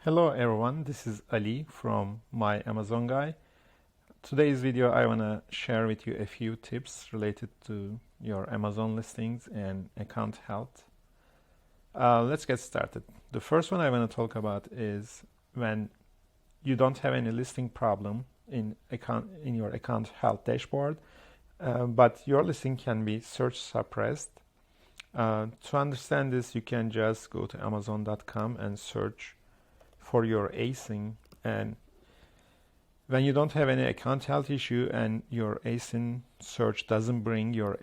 Hello everyone, this is Ali from My Amazon Guy. Today's video I want to share with you a few tips related to your Amazon listings and account health. Let's get started. The first one I want to talk about is when you don't have any listing problem in your account health dashboard, but your listing can be search suppressed. To understand this, you can just go to Amazon.com and search for your ASIN, and when you don't have any account health issue and your ASIN search doesn't bring your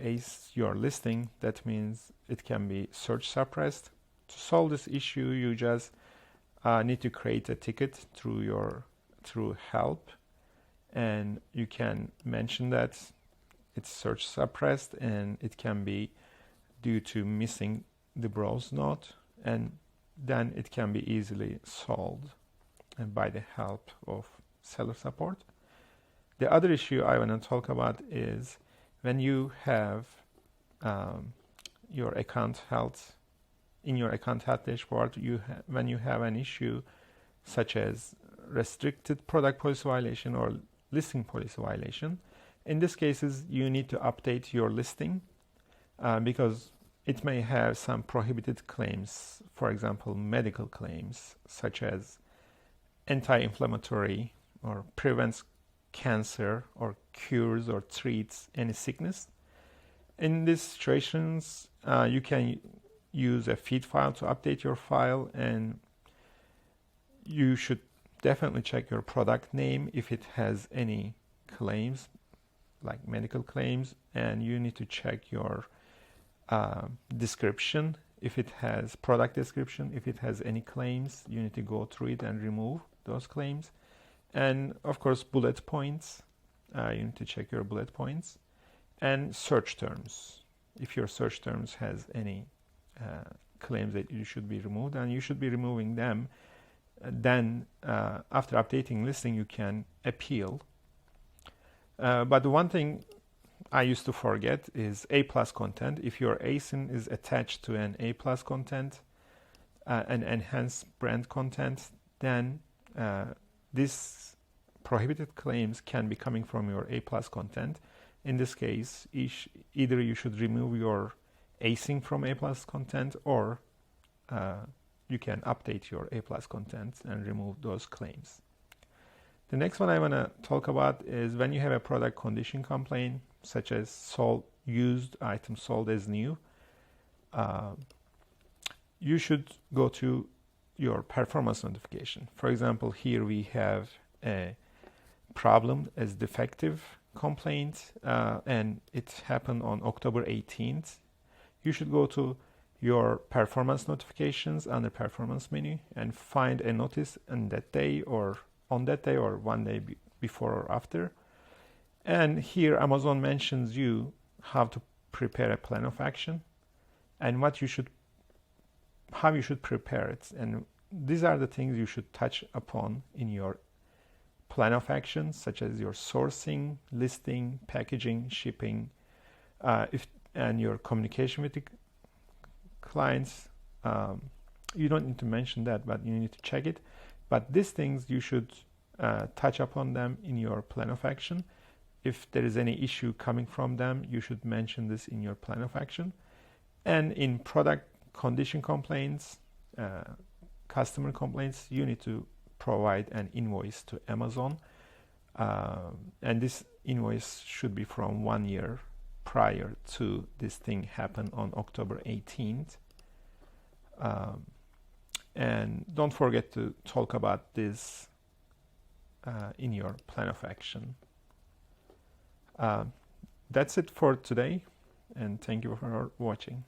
listing, that means it can be search suppressed. To solve this issue, you just need to create a ticket through help, and you can mention that it's search suppressed and it can be due to missing the browse node, and then it can be easily solved by the help of seller support. The other issue I want to talk about is when you have your account health in your account health dashboard, when you have an issue such as restricted product policy violation or listing policy violation. In these cases, you need to update your listing because it may have some prohibited claims, for example, medical claims such as anti-inflammatory or prevents cancer or cures or treats any sickness. In these situations, you can use a feed file to update your file, and you should definitely check your product name if it has any claims like medical claims, and you need to check your description. If it has product description, if it has any claims, you need to go through it and remove those claims. And of course, bullet points, you need to check your bullet points. And search terms. If your search terms has any claims that you should be removed, and you should be removing them, then after updating listing, you can appeal. But the one thing I used to forget is A+ content. If your ASIN is attached to an A+ content, an enhanced brand content, then these prohibited claims can be coming from your A+ content. In this case, either you should remove your ASIN from A+ content, or you can update your A+ content and remove those claims. The next one I want to talk about is when you have a product condition complaint, such as used item sold as new, you should go to your performance notification. For example, here we have a problem as defective complaint, and it happened on October 18th. You should go to your performance notifications under performance menu and find a notice on that day or 1 day before or after. And here Amazon mentions you how to prepare a plan of action and how you should prepare it. And these are the things you should touch upon in your plan of action, such as your sourcing, listing, packaging, shipping, and your communication with the clients. You don't need to mention that, but you need to check it. But these things you should touch upon them in your plan of action. If there is any issue coming from them, you should mention this in your plan of action. And in product condition complaints, customer complaints, you need to provide an invoice to Amazon. And this invoice should be from 1 year prior to this thing happened on October 18th. And don't forget to talk about this in your plan of action. That's it for today, and thank you for watching.